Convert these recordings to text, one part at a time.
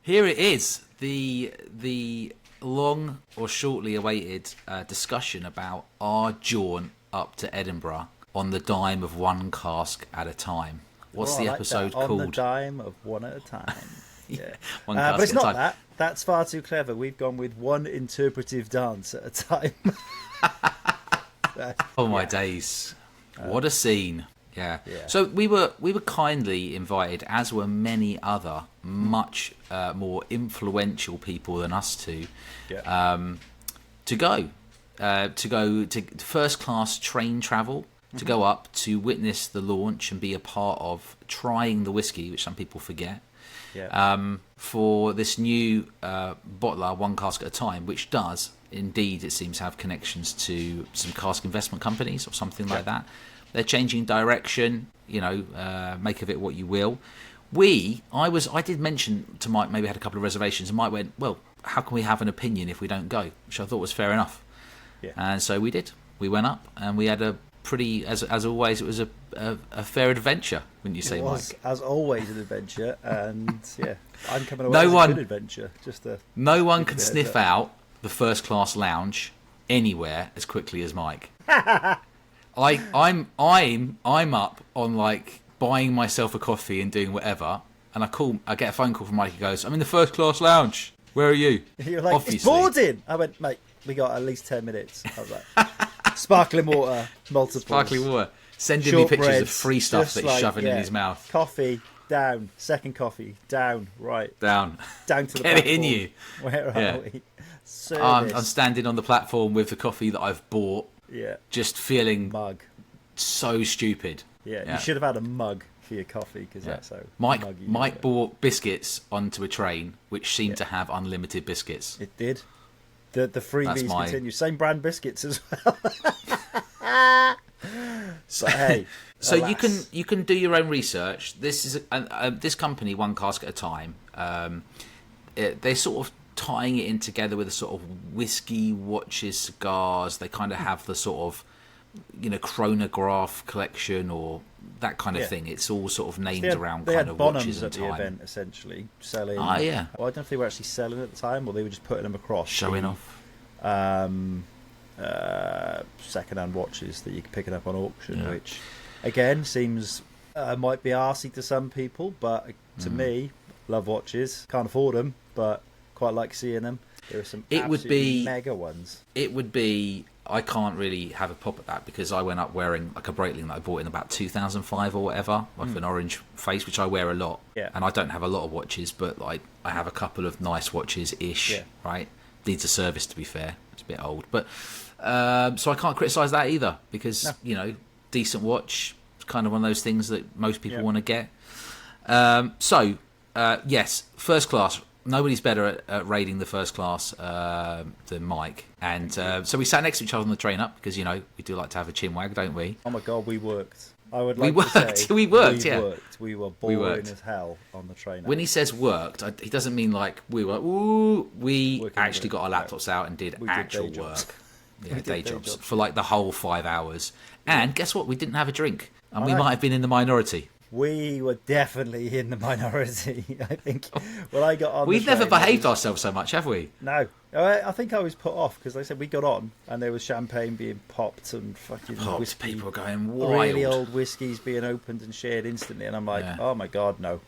Here it is, the long or shortly awaited discussion about our jaunt up to Edinburgh on the dime of one cask at a time. What's the episode called? On the dime of one at a time. Yeah. One cask but it's at not a time. that. That's far too clever. We've gone with one interpretive dance at a time. Oh my days! What a scene! Yeah. So we were kindly invited, as were many other much more influential people than us two, to go to first class train travel, to go up to witness the launch and be a part of trying the whiskey, which some people forget. For this new bottler, One Cask at a Time, which does indeed, it seems, have connections to some cask investment companies or something like that. They're changing direction, make of it what you will. I did mention to Mike, maybe had a couple of reservations, and Mike went, well, how can we have an opinion if we don't go? Which I thought was fair enough. Yeah. And so we did. We went up and we had a pretty, as always, it was a fair adventure, wouldn't you say, Mike? As always, an adventure, and I'm coming away no as one, a good adventure. No one can sniff out the first class lounge anywhere as quickly as Mike. I'm up on like buying myself a coffee and doing whatever, and I get a phone call from Mike. He goes, "I'm in the first class lounge. Where are you?" You're like, obviously. "It's boarding." I went, "Mate, we got at least 10 minutes." I was like, "Sparkling water, multiple. Sparkling water." Sending me pictures of free stuff that he's shoving in his mouth. Coffee down, second coffee down, right down to the Get platform. it in you. Where are we? I'm standing on the platform with the coffee that I've bought. Yeah. Just feeling mug. So stupid. Yeah, you should have had a mug for your coffee because that's how Mike bought biscuits onto a train which seemed to have unlimited biscuits. It did. The freebies continue. Same brand biscuits as well. But hey, so you can do your own research. This is this company, One Cask at a Time. They're sort of tying it in together with a sort of whiskey, watches, cigars. They kind of have the sort of chronograph collection or that kind of thing. It's all sort of named around kind of watches and time. At the event, essentially selling. Well, I don't know if they were actually selling at the time or they were just putting them across, showing off. Second-hand watches that you're picking up on auction, which again seems might be arsey to some people, but to me, love watches. Can't afford them, but quite like seeing them. There are some absolutely mega ones. It would be. I can't really have a pop at that because I went up wearing like a Breitling that I bought in about 2005 or whatever, with an orange face, which I wear a lot. Yeah. And I don't have a lot of watches, but like I have a couple of nice watches-ish, right? Needs a service, to be fair. It's a bit old. But so I can't criticise that either because, decent watch. It's kind of one of those things that most people want to get. Yes, first class. Nobody's better at raiding the first class than Mike. And so we sat next to each other on the train up because, we do like to have a chinwag, don't we? Oh, my God, we worked. I would like to say we worked. We were boring as hell on the train. When he says worked, he doesn't mean like we were, ooh, we actually got our laptops out and did actual work. Yeah, day jobs for like the whole 5 hours. And guess what? We didn't have a drink. And we might have been in the minority. We were definitely in the minority, I think. When I got on, we've never behaved ourselves so much, have we? No. I think I was put off because they said we got on and there was champagne being popped and fucking whiskey. People going wild. Really old whiskies being opened and shared instantly. And I'm like, oh my God, no.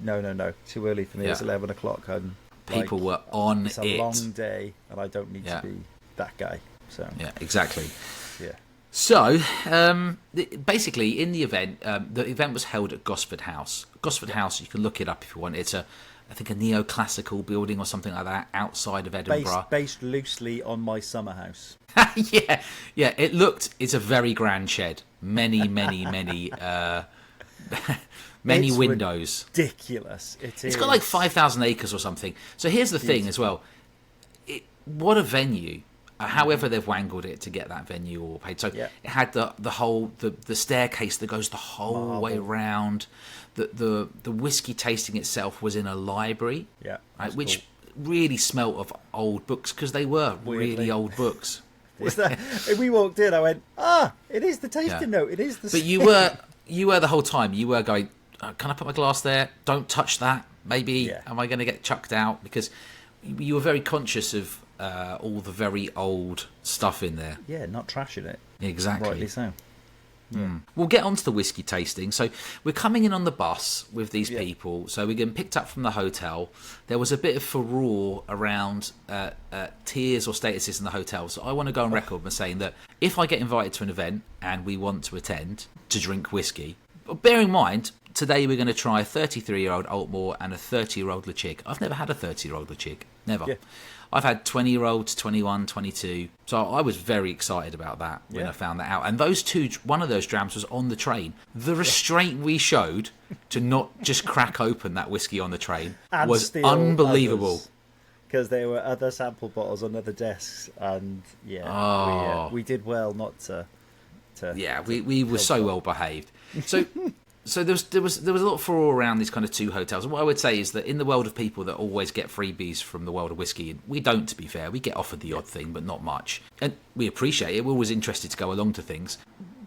No. Too early for me. It's 11 o'clock. And people were on it's a long day and I don't need to be that guy. So yeah, exactly. Yeah. So, basically, in the event was held at Gosford House. Gosford House, you can look it up if you want. It's I think a neoclassical building or something like that outside of Edinburgh. Based loosely on my summer house. yeah. It's a very grand shed. Many windows. Ridiculous. It's got like 5,000 acres or something. So here's the thing as well. What a venue. However they've wangled it to get that venue all paid. So it had the whole the staircase that goes the whole way around. The whiskey tasting itself was in a library, which really smelt of old books because they were really old books. We walked in, I went, it is the tasting note. It is the. But you were the whole time. You were going, can I put my glass there? Don't touch that. Maybe, am I going to get chucked out? Because you were very conscious of all the very old stuff in there. Yeah, not trashing it. Exactly. Rightly so. Yeah. We'll get on to the whiskey tasting. So we're coming in on the bus with these people. So we're getting picked up from the hotel. There was a bit of furore around tiers or statuses in the hotel. So I want to go on record by saying that if I get invited to an event and we want to attend to drink whiskey, bear in mind, today we're going to try a 33-year-old Altmore and a 30-year-old Lechig. I've never had a 30-year-old Lechig. Never. Yeah. I've had 20-year-olds, 21, 22. So I was very excited about that when I found that out. And those two, one of those drams was on the train. The restraint we showed to not just crack open that whiskey on the train was unbelievable. Because there were other sample bottles on other desks. And we did well not to we were so well behaved. So there was a lot of furore around these kind of two hotels. And what I would say is that in the world of people that always get freebies from the world of whiskey, and we don't, to be fair, we get offered the odd thing, but not much. And we appreciate it. We're always interested to go along to things.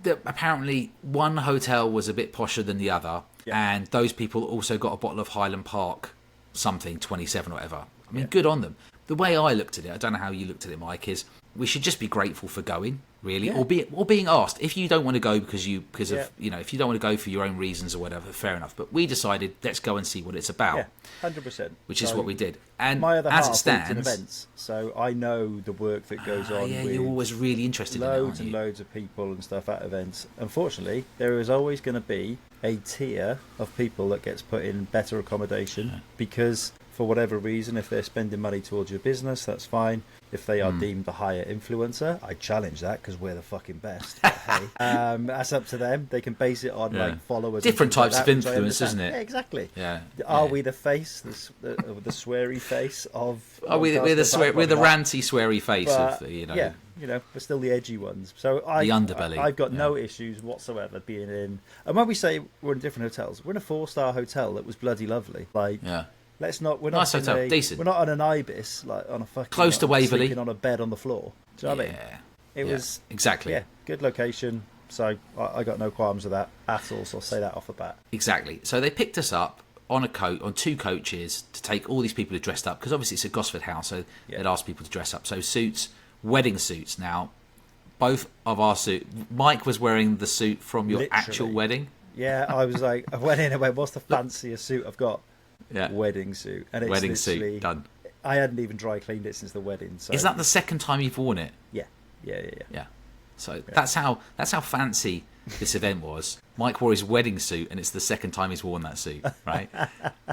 Apparently, one hotel was a bit posher than the other, and those people also got a bottle of Highland Park something, 27 or whatever. I mean, good on them. The way I looked at it, I don't know how you looked at it, Mike, is we should just be grateful for going, really, or being asked. If you don't want to go because of if you don't want to go for your own reasons or whatever, fair enough. But we decided let's go and see what it's about. 100%. Which is what we did. And my other as half it stands, in events, so I know the work that goes on. Yeah, with you're always really interested in it, aren't you? loads of people and stuff at events. Unfortunately, there is always going to be a tier of people that gets put in better accommodation because, for whatever reason, if they're spending money towards your business, that's fine. If they are deemed the higher influencer, I challenge that because we're the fucking best. But hey, that's up to them. They can base it on like followers. Different types like of influence, isn't it? Yeah, exactly. Yeah. Are we the face, the sweary face of? We're the ranty, sweary face of Yeah, we're still the edgy ones. So the underbelly. I've got no issues whatsoever being in. And when we say we're in different hotels, we're in a 4-star hotel that was bloody lovely. Like, let's not. We're not nice hotel, decent. We're not on an Ibis, like on a fucking close to Waverley, sleeping on a bed on the floor. Do you know what I mean? It was exactly. Yeah, good location. So I got no qualms with that at all. So I'll say that off the bat. Exactly. So they picked us up on two coaches to take all these people who dressed up because obviously it's a Gosford house, so they'd asked people to dress up. So suits, wedding suits. Now, both of our suit. Mike was wearing the suit from your actual wedding. Yeah, I was like, I went in and went, "What's the fanciest suit I've got?" Yeah, wedding suit, and it's wedding suit done. I hadn't even dry cleaned it since the wedding. So is that the second time you've worn it? Yeah. So that's how fancy this event was. Mike wore his wedding suit, and it's the second time he's worn that suit. Right?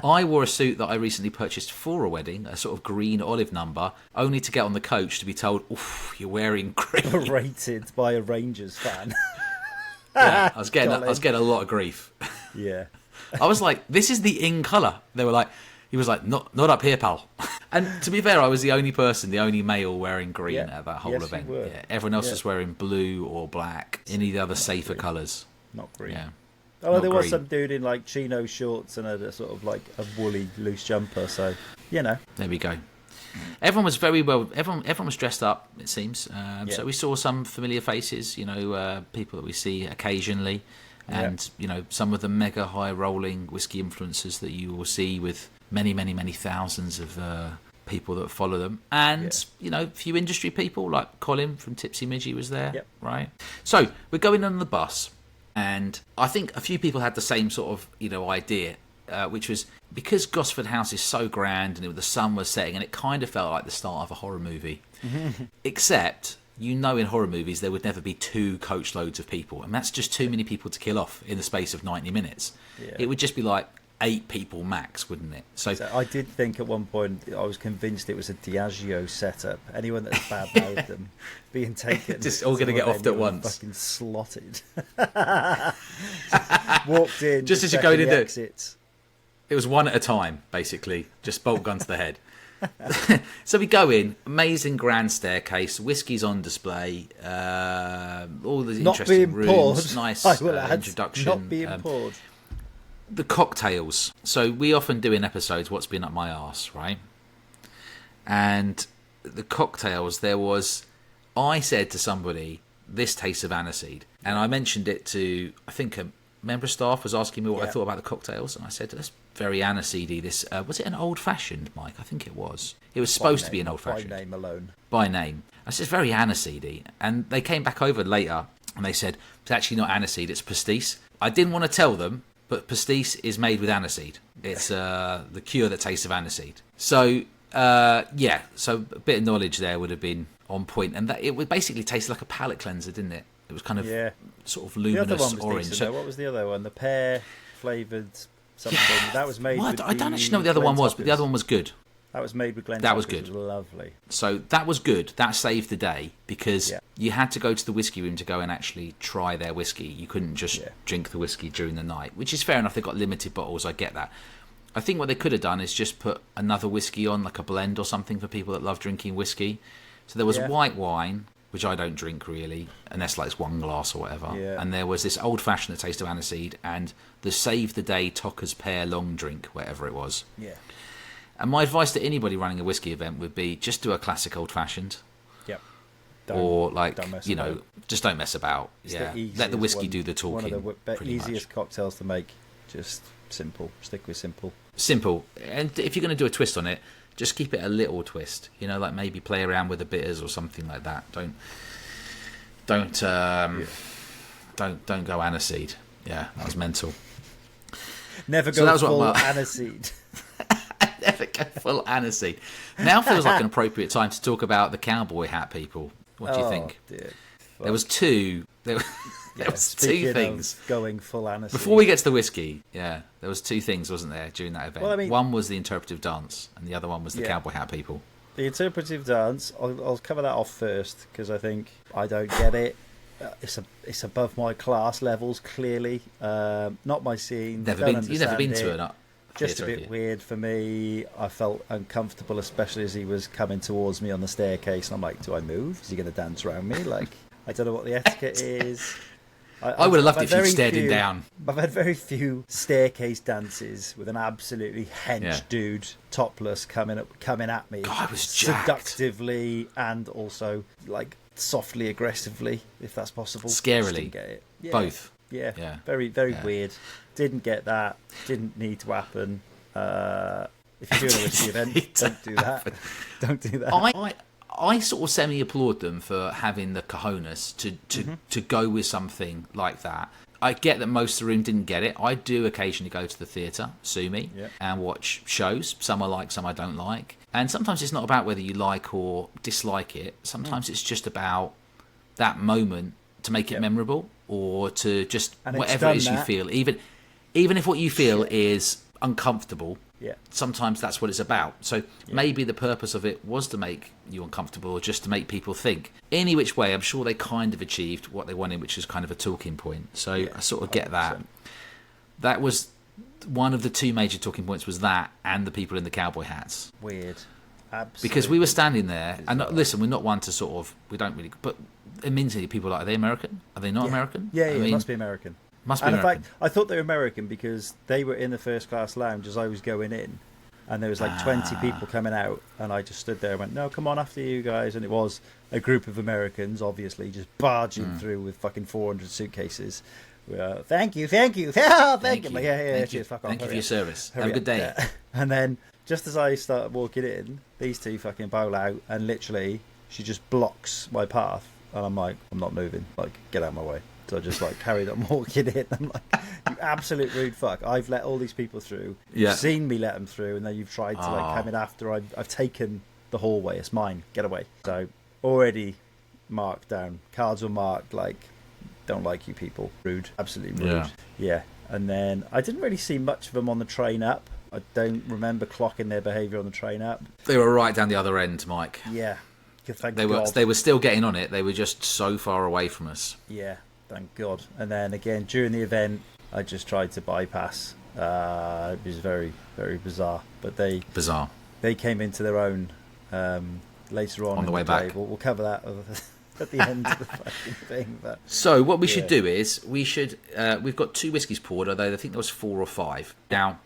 I wore a suit that I recently purchased for a wedding, a sort of green olive number, only to get on the coach to be told, "Oof, you're wearing green." Rated by a Rangers fan. Yeah, I was getting a lot of grief. Yeah. I was like, "This is the in colour." They were like, he was like, "Not up here, pal." And to be fair, I was the only male wearing green at that whole event. Yeah, everyone else was wearing blue or black, any of the other safer colours. Not green. Yeah. Oh, there was some dude in like chino shorts and a sort of like a woolly loose jumper. So there we go. Everyone was very well. Everyone was dressed up. It seems. So we saw some familiar faces. People that we see occasionally. And some of the mega high rolling whiskey influencers that you will see with many, many, many thousands of people that follow them, and a few industry people like Colin from Tipsy Midgie was there, right? So we're going on the bus, and I think a few people had the same sort of idea, which was because Gosford House is so grand and the sun was setting, and it kind of felt like the start of a horror movie, except. In horror movies, there would never be 2 coach loads of people. And that's just too many people to kill off in the space of 90 minutes. Yeah. It would just be like 8 people max, wouldn't it? So I did think at one point, I was convinced it was a Diageo setup. Anyone that's bad-mouthed them being taken. Just all going to get off at once. Fucking slotted. Walked in. Just as you're going in exits. It was one at a time, basically. Just bolt gun to the head. So we go in, amazing grand staircase, whiskies on display, all the interesting rooms, poured. Nice introduction. Not being poured. The cocktails. So we often do in episodes what's been up my arse, right? And the cocktails, I said to somebody, this tastes of aniseed, and I mentioned it to I think member of staff was asking me what I thought about the cocktails, and I said, that's very aniseedy. This was it an old-fashioned, Mike? I think it was. It was supposed to be an old-fashioned. By name alone. By name. I said, it's very aniseedy. And they came back over later, and they said, it's actually not aniseed, it's pastis. I didn't want to tell them, but pastis is made with aniseed. It's the cure that tastes of aniseed. So, so a bit of knowledge there would have been on point. And that it would basically taste like a palate cleanser, didn't it? It was kind of sort of luminous the other one was orange. Decent, what was the other one? The pear-flavoured something. That was made with I don't actually know what the other one was, but the other one was good. That was made with Glen. That was good. It was lovely. So that was good. That saved the day because you had to go to the whiskey room to go and actually try their whiskey. You couldn't just drink the whiskey during the night, which is fair enough. They've got limited bottles. I get that. I think what they could have done is just put another whiskey on, like a blend or something for people that love drinking whiskey. So there was white wine, which I don't drink really, unless like it's one glass or whatever. Yeah. And there was this old-fashioned that tasted of aniseed and the Save the Day Tocker's Pear long drink, whatever it was. Yeah. And my advice to anybody running a whiskey event would be just do a classic old-fashioned. Yep. Or like, just don't mess about. Let the whiskey do the talking. One of the easiest cocktails to make. Just simple. Stick with simple. Simple. And if you're going to do a twist on it, just keep it a little twist. Like maybe play around with the bitters or something like that. Don't go aniseed. Yeah, that was mental. Never go full aniseed. Never go full aniseed. Now feels like an appropriate time to talk about the cowboy hat people. What do you think? Dear. There was two. There was two things going full aniseed. Before we get to the whiskey, there was two things, wasn't there, during that event? Well, one was the interpretive dance, and the other one was the cowboy hat people. The interpretive dance, I'll cover that off first because I think I don't get it. It's above my class levels, clearly. Not my scene. You've never been to it. Just a bit weird for me. I felt uncomfortable, especially as he was coming towards me on the staircase. And I'm like, do I move? Is he going to dance around me? Like, I don't know what the etiquette is. I would have loved it if you stared him down. I've had very few staircase dances with an absolutely hench dude, topless, coming at me. God, I was jacked. Seductively and also, like, softly, aggressively, if that's possible. Scarily. Didn't get it. Yeah. Both. Yeah. Very, very weird. Didn't get that. Didn't need to happen. If you're doing a whiskey event, don't do that. Don't do that. I sort of semi-applaud them for having the cojones to go with something like that. I get that most of the room didn't get it. I do occasionally go to the theatre, sue me, and watch shows. Some I like, some I don't like. And sometimes it's not about whether you like or dislike it. Sometimes it's just about that moment to make it memorable or to just whatever it is you feel. Even if what you feel is uncomfortable, sometimes that's what it's about. So maybe the purpose of it was to make you uncomfortable or just to make people think. Any which way, I'm sure they kind of achieved what they wanted, which is kind of a talking point. So I sort of get 100%. That. That was one of the two major talking points, was that and the people in the cowboy hats. Weird. Absolutely. Because we were standing there, and listen, we're not one to sort of, we don't really, but immediately people are like, are they American? Are they not American? Yeah, it must be American. Must be American. In fact, I thought they were American because they were in the first class lounge as I was going in, and there was like 20 people coming out, and I just stood there and went, no, come on, after you guys. And it was a group of Americans, obviously, just barging through with fucking 400 suitcases. Thank you. Thank you. Thank you for your service. Have a good day. And then, just as I started walking in, these two fucking bowl out, and literally, she just blocks my path, and I'm like, I'm not moving. Like, get out of my way. So I just like carried on walking in. I'm like, you absolute rude fuck. I've let all these people through. You've seen me let them through, and then you've tried to like come in after I've taken the hallway. It's mine. Get away. So already marked down. Cards were marked like, don't like you people. Rude. Absolutely rude. Yeah. And then I didn't really see much of them on the train up. I don't remember clocking their behaviour on the train up. They were right down the other end, Mike. Yeah. They were still getting on it. They were just so far away from us. Yeah. Thank God. And then again, during the event, I just tried to bypass. It was very, very bizarre. But they came into their own later on the way back. We'll cover that at the end of the fucking thing. But, so what we should do is we've got 2 whiskies poured, although I think there was 4 or 5. Now,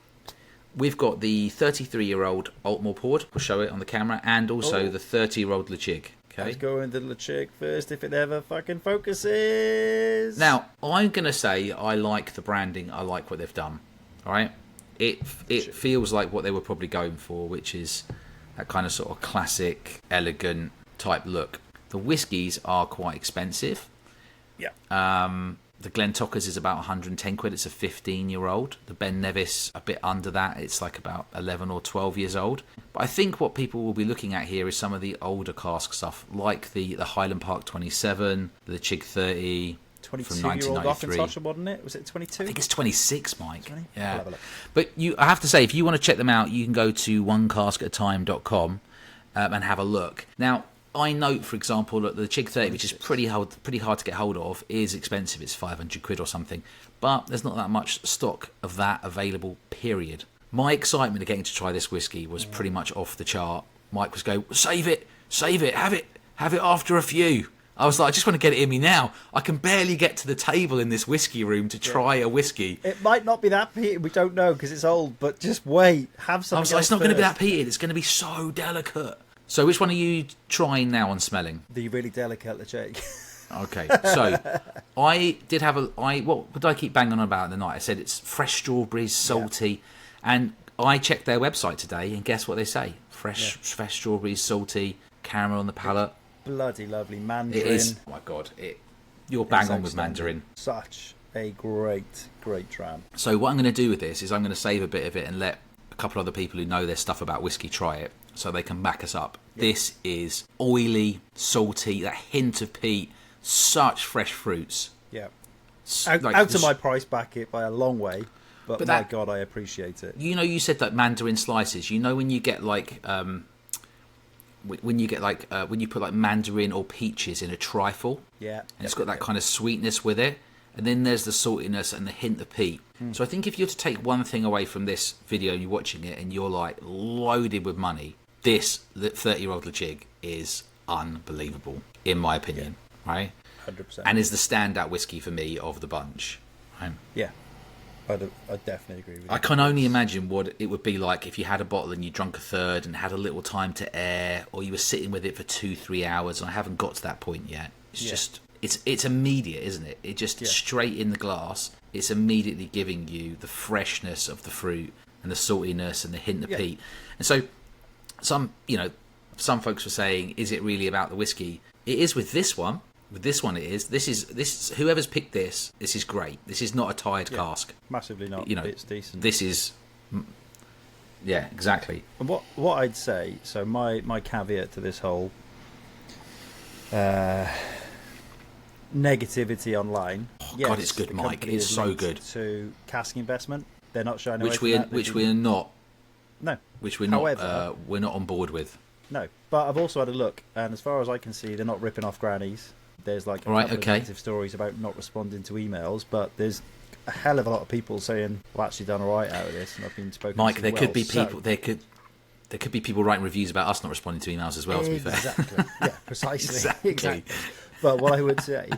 we've got the 33-year-old Altmore poured. We'll show it on the camera, and also the 30-year-old Lechig. Okay. Let's go into the chick first if it ever fucking focuses. Now, I'm going to say I like the branding. I like what they've done. All right? It feels like what they were probably going for, which is that kind of sort of classic, elegant type look. The whiskies are quite expensive. Yeah. The Glentockers is about 110 quid. It's a 15-year-old. The Ben Nevis, a bit under that. It's like about 11 or 12 years old. But I think what people will be looking at here is some of the older cask stuff, like the Highland Park 27, the Chig 30 from 1993. Wasn't it? Was it 22? I think it's 26, Mike. 20? Yeah. But I have to say, if you want to check them out, you can go to onecask@HtaM.com and have a look. Now, I note, for example, that the Chig 30, which is pretty hard to get hold of, is expensive. It's 500 quid or something. But there's not that much stock of that available, period. My excitement of getting to try this whiskey was pretty much off the chart. Mike was going, save it, have it after a few. I was like, I just want to get it in me now. I can barely get to the table in this whiskey room to try a whiskey. It might not be that peated, we don't know because it's old, but just wait, have something. I was like, it's not going to be that peated, it's going to be so delicate. So which one are you trying now on smelling? The really delicate Lecheg. Okay, so I did have what did I keep banging on about in the night? I said it's fresh strawberries, salty, and I checked their website today, and guess what they say? Fresh strawberries, salty, caramel on the palate. Bloody lovely Mandarin. It is. Oh my God, you're bang on with Mandarin. Such a great dram. So what I'm going to do with this is I'm going to save a bit of it and let a couple other people who know their stuff about whiskey try it, so they can back us up. Yeah. This is oily, salty, that hint of peat, such fresh fruits. Yeah. Out of my price bracket by a long way, but my God, I appreciate it. You know, you said that Mandarin slices. You know, when you get like, when you put like mandarin or peaches in a trifle, and it's got that kind of sweetness with it, and then there's the saltiness and the hint of peat. So I think if you're to take one thing away from this video and you're watching it and you're like loaded with money, the 30-year-old Lechig is unbelievable, in my opinion, right? 100%. And is the standout whiskey for me of the bunch. Right? Yeah, I definitely agree with you. I can only imagine what it would be like if you had a bottle and you drunk a third and had a little time to air, or you were sitting with it for 2-3 hours, and I haven't got to that point yet. It's just... It's immediate, isn't it? It just straight in the glass. It's immediately giving you the freshness of the fruit and the saltiness and the hint of peat. And so some folks were saying, is it really about the whiskey? It is with this one. With this one, it is. This is whoever's picked this. This is great. This is not a tired cask. Massively not. It's decent. This is. Yeah, exactly. And what I'd say. So my caveat to this whole negativity online. Oh, God, it's good, Mike. It's so good. To cask investment, they're not showing which we are not. No. Which we're not. We're not on board with. No, but I've also had a look, and as far as I can see, they're not ripping off grannies. There's like a couple of negative stories about not responding to emails, but there's a hell of a lot of people saying, "Well, actually done all right out of this," and I've been spoken. Mike, to there could be people. There could be people writing reviews about us not responding to emails as well. To be fair, exactly. Yeah, precisely. Exactly. But what I would say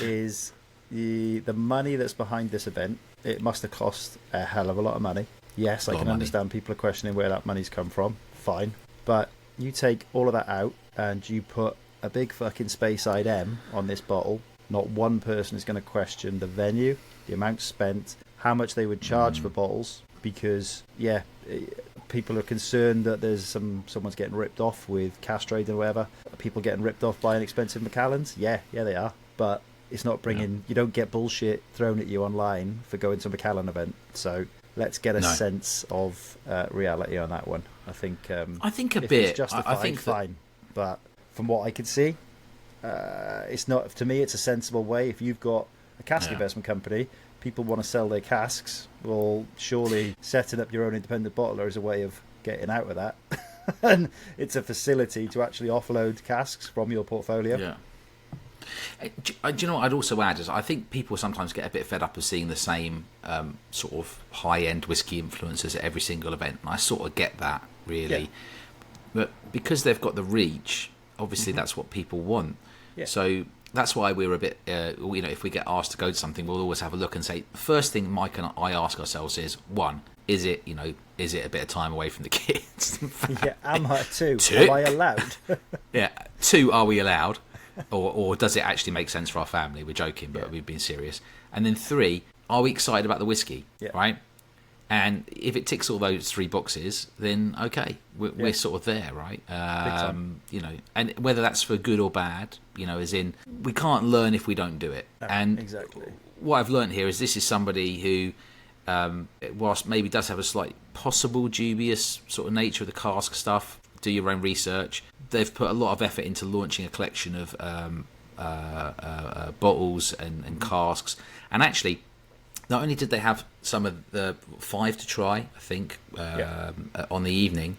is the money that's behind this event, it must have cost a hell of a lot of money. Yes, I can understand people are questioning where that money's come from. Fine. But you take all of that out and you put a big fucking Speyside M on this bottle. Not one person is going to question the venue, the amount spent, how much they would charge for bottles, because, people are concerned that there's someone's getting ripped off with cash trade and whatever. Are people getting ripped off by an expensive Macallans? Yeah, they are. But it's not bringing... You don't get bullshit thrown at you online for going to a Macallan event. So let's get a sense of reality on that one. I think a bit. It's justified, I think fine. But from what I can see, it's not... To me, it's a sensible way. If you've got a cask investment company... People want to sell their casks. Well, surely setting up your own independent bottler is a way of getting out of that. And it's a facility to actually offload casks from your portfolio. Yeah. Do you know what I'd also add is I think people sometimes get a bit fed up of seeing the same sort of high-end whiskey influencers at every single event. And I sort of get that, really. Yeah. But because they've got the reach, obviously that's what people want. Yeah. So... That's why we're a bit, if we get asked to go to something, we'll always have a look and say, the first thing Mike and I ask ourselves is, one, is it a bit of time away from the kids? Am I too? Am I allowed? Yeah. 2, are we allowed? Or does it actually make sense for our family? We're joking, but we've been serious. And then 3, are we excited about the whiskey? Yeah. Right? And if it ticks all those 3 boxes, then okay, we're sort of there, right? You know, and whether that's for good or bad, you know, as in we can't learn if we don't do it. No, and exactly. What I've learned here is this is somebody who, whilst maybe does have a slight possible dubious sort of nature of the cask stuff, do your own research. They've put a lot of effort into launching a collection of bottles and casks, and actually. Not only did they have some of the 5 to try, I think, on the evening,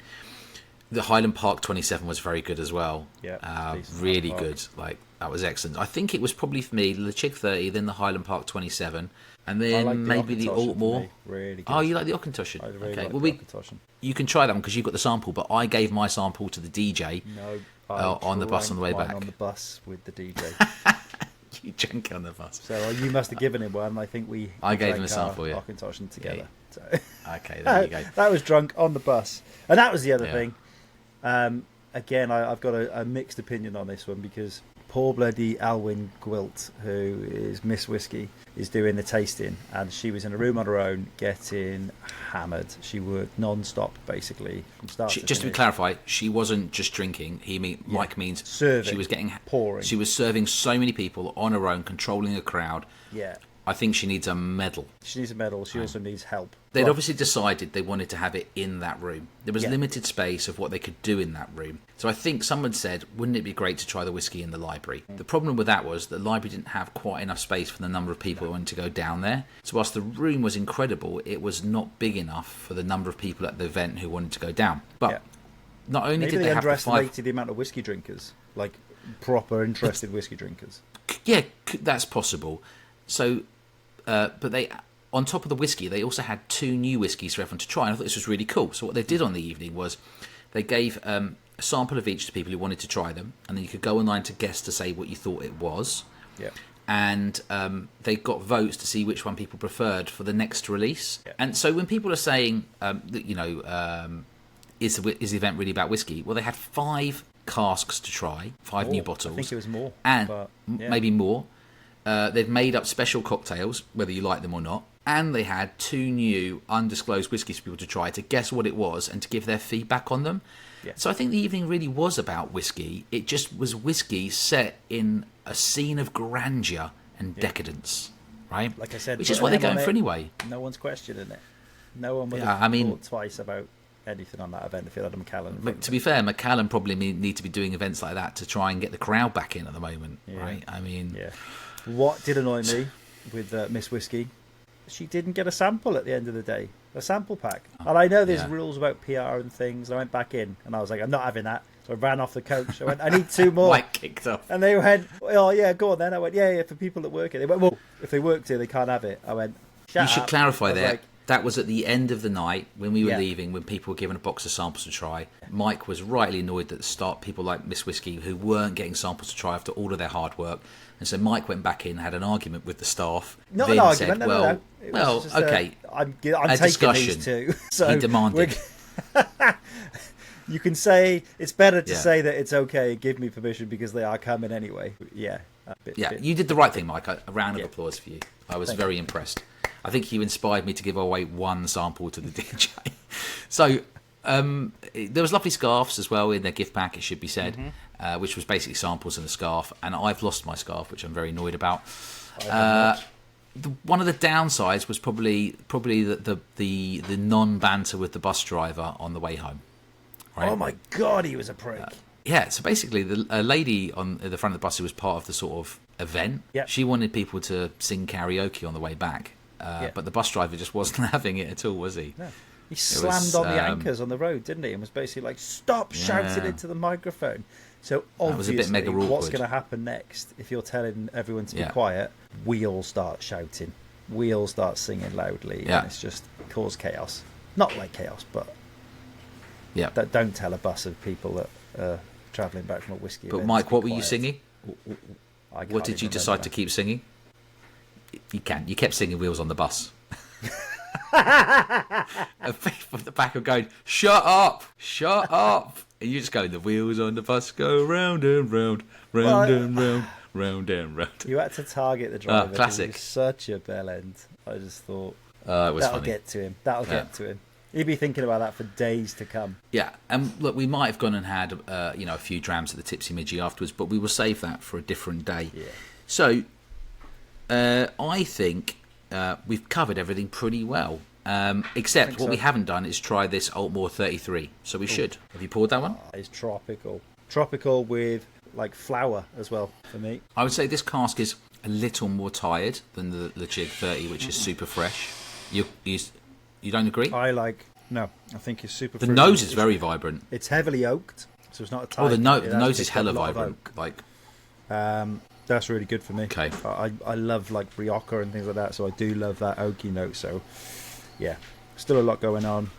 the Highland Park 27 was very good as well. Yeah, really good. Like, that was excellent. I think it was probably for me the Chig 30, then the Highland Park 27, and then maybe the Altmore. Really good. Oh, you like the Auchentoshan? I really okay. like Well, the Auchentoshan. You can try that one because you've got the sample, but I gave my sample to the DJ on the bus on the way back. On the bus with the DJ. You drank on the bus. So you must have given him one. I think I gave him a sample, yeah. Auchentoshan together. Yeah. So. Okay, there you go. That was drunk on the bus. And that was the other thing. Again, I've got a mixed opinion on this one because poor bloody Alwyn Gwilt, who is Miss Whiskey, is doing the tasting, and she was in a room on her own getting hammered. She worked non-stop, basically, from start to finish. Just to clarify, she wasn't just drinking. Mike means serving, she was pouring. She was serving so many people on her own, controlling a crowd. Yeah. I think she needs a medal. She needs a medal. She also needs help. They'd obviously decided they wanted to have it in that room. There was limited space of what they could do in that room. So I think someone said, wouldn't it be great to try the whiskey in the library? The problem with that was the library didn't have quite enough space for the number of people who wanted to go down there. So whilst the room was incredible, it was not big enough for the number of people at the event who wanted to go down. But not only did they have underestimated the amount of whiskey drinkers, like proper interested whiskey drinkers. Yeah, that's possible. So... but they, on top of the whiskey, they also had 2 new whiskies for everyone to try, and I thought this was really cool. So what they did on the evening was they gave a sample of each to people who wanted to try them, and then you could go online to guess to say what you thought it was. Yeah. And they got votes to see which one people preferred for the next release. Yeah. And so when people are saying, that, you know, is the event really about whiskey? Well, they had 5 casks to try, 5 new bottles. I think it was more. And maybe more. They've made up special cocktails, whether you like them or not, and they had 2 new undisclosed whiskies for people to try to guess what it was and to give their feedback on them. Yeah. So I think the evening really was about whiskey. It just was whiskey set in a scene of grandeur and decadence, right? Like I said, which is what they're going for anyway. No one's questioning it. No one would have thought twice about anything on that event if it had a Macallan. But to be fair, Macallan probably need to be doing events like that to try and get the crowd back in at the moment, right? I mean... Yeah. What did annoy me with Miss Whiskey, she didn't get a sample at the end of the day, a sample pack. And I know there's rules about PR and things. I went back in and I was like, I'm not having that. So I ran off the coach. I went, I need 2 more. Mike kicked off. And they went, oh, yeah, go on then. I went, yeah, for people that work here. They went, well, if they work here, they can't have it. I went, shut up. You should clarify there. That was at the end of the night when we were leaving, when people were given a box of samples to try. Mike was rightly annoyed at the start, people like Miss Whiskey who weren't getting samples to try after all of their hard work. And so Mike went back in, had an argument with the staff. Not an argument, said, no. Well, okay. I'm taking discussion. These 2. So he demanded. You can say, it's better to say that it's okay, give me permission because they are coming anyway. Yeah. You did the right thing, Mike. A round of applause for you. I was very impressed. I think you inspired me to give away 1 sample to the DJ. So there was lovely scarves as well in their gift pack, it should be said, which was basically samples and a scarf. And I've lost my scarf, which I'm very annoyed about. One of the downsides was probably the non-banter with the bus driver on the way home. Right? Oh my God, he was a prick. So basically, a lady on the front of the bus who was part of the sort of event, she wanted people to sing karaoke on the way back. But the bus driver just wasn't having it at all, was he? No. He slammed on the anchors on the road, didn't he? And was basically like, stop shouting into the microphone. So obviously, was a bit mega what's going to happen next, if you're telling everyone to be quiet, we all start shouting. We all start singing loudly. And it's just cause chaos. Not like chaos, but don't tell a bus of people that are travelling back from a whiskey But event Mike, what were quiet. you singing? What did you decide to keep singing? You kept singing Wheels on the Bus. And people at the back are going, shut up, And you just go, the wheels on the bus go round and round, round and round, round and round. You had to target the driver. Classic. He was such a bell end. I just thought, It was that'll funny. get to him. That'll get to him. He'd be thinking about that for days to come. Yeah, and look, we might have gone and had a few drams at the Tipsy Midgie afterwards, but we will save that for a different day. Yeah. So, I think we've covered everything pretty well. Except what we haven't done is try this Altmore 33. So we should. Have you poured that one? It's tropical. Tropical with like flour as well for me. I would say this cask is a little more tired than the Lechig 30, which is super fresh. You don't agree? I think it's super The fruity. nose is very vibrant. It's heavily oaked, so it's not a tight. Oh, the nose is hella vibrant. That's really good for me. Okay. I love like Rioja and things like that, so I do love that oaky note. So, yeah, still a lot going on.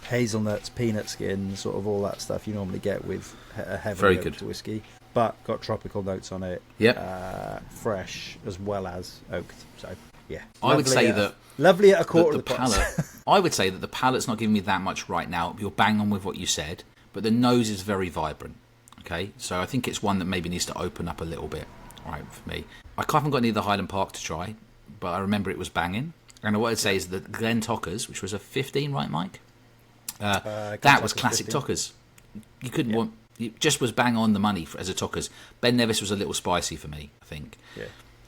Hazelnuts, peanut skin, sort of all that stuff you normally get with a heavily oaked whiskey, but got tropical notes on it. Yep. Fresh as well as oaked. So, yeah. I would say that lovely at a quarter of the palate. I would say that the palate's not giving me that much right now. You're bang on with what you said, but the nose is very vibrant. Okay, so I think it's one that maybe needs to open up a little bit. Right, for me, I haven't got any of the Highland Park to try, but I remember it was banging. And what I'd say is that Glen Tockers, which was a 15, right, Mike? That was classic 15. Tockers. You couldn't want. It just was bang on the money as a Tockers. Ben Nevis was a little spicy for me, I think. Yeah.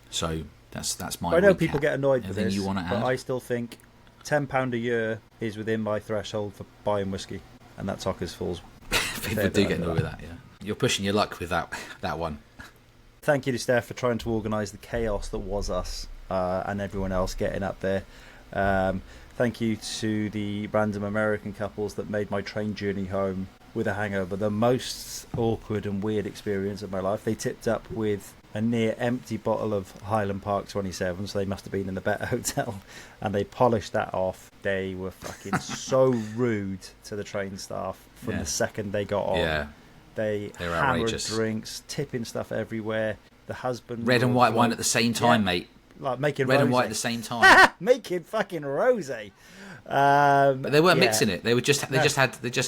So that's my. I know people get annoyed with this, you want to but add? I still think £10 a year is within my threshold for buying whiskey, and that Tockers falls. People do get annoyed with that. Yeah, you're pushing your luck with that one. Thank you to Steph for trying to organise the chaos that was us and everyone else getting up there. Thank you to the random American couples that made my train journey home with a hangover the most awkward and weird experience of my life. They tipped up with a near empty bottle of Highland Park 27, so they must have been in the better hotel, and they polished that off. They were fucking so rude to the train staff from the second they got on. Yeah. They hammered outrageous. Drinks, tipping stuff everywhere. The husband red and white wine at the same time, mate. Like making red rosé. And white at the same time. Making fucking rosé. But they weren't mixing it. They just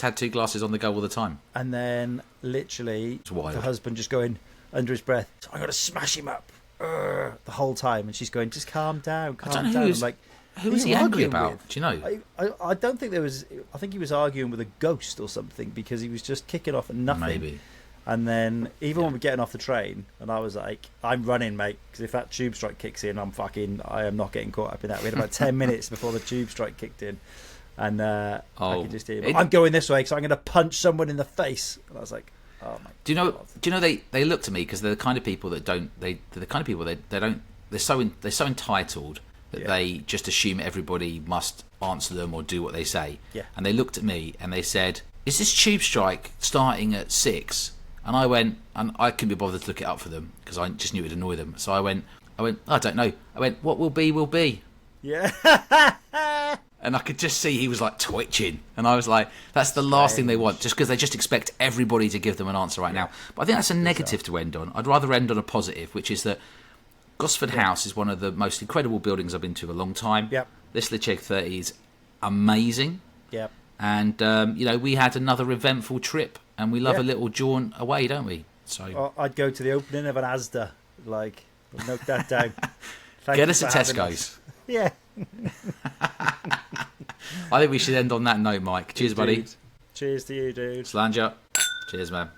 had 2 glasses on the go all the time. And then literally the husband just going under his breath, I'm gonna smash him up the whole time, and she's going, just calm down, calm down. I'm like, who was he angry about? Do you know? I don't think there was. I think he was arguing with a ghost or something, because he was just kicking off at nothing. Maybe. And then even when we're getting off the train, and I was like, I'm running, mate, because if that tube strike kicks in, I am not getting caught up in that. We had about 10 minutes before the tube strike kicked in, and I could just hear, I'm going this way because I'm going to punch someone in the face. And I was like, oh my. Do you know they looked at me because they're the kind of people that don't. They're the kind of people they don't. They're so entitled that they just assume everybody must answer them or do what they say. Yeah. And they looked at me and they said, "Is this tube strike starting at 6?" And I went, and I couldn't be bothered to look it up for them because I just knew it'd annoy them. So I went, I don't know. I went, what will be, will be. Yeah. And I could just see he was like twitching. And I was like, that's the last thing they want, just because they just expect everybody to give them an answer right now. But I think that's a negative to end on. I'd rather end on a positive, which is that Gosford House is one of the most incredible buildings I've been to a long time. Yep. This Lecheg 30 is amazing. Yep. And, we had another eventful trip. And we love a little jaunt away, don't we? So I'd go to the opening of an Asda. Like, note that down. Get us a Tesco's. Yeah. I think we should end on that note, Mike. Cheers, buddy. Cheers to you, dude. Slanger. Cheers, man.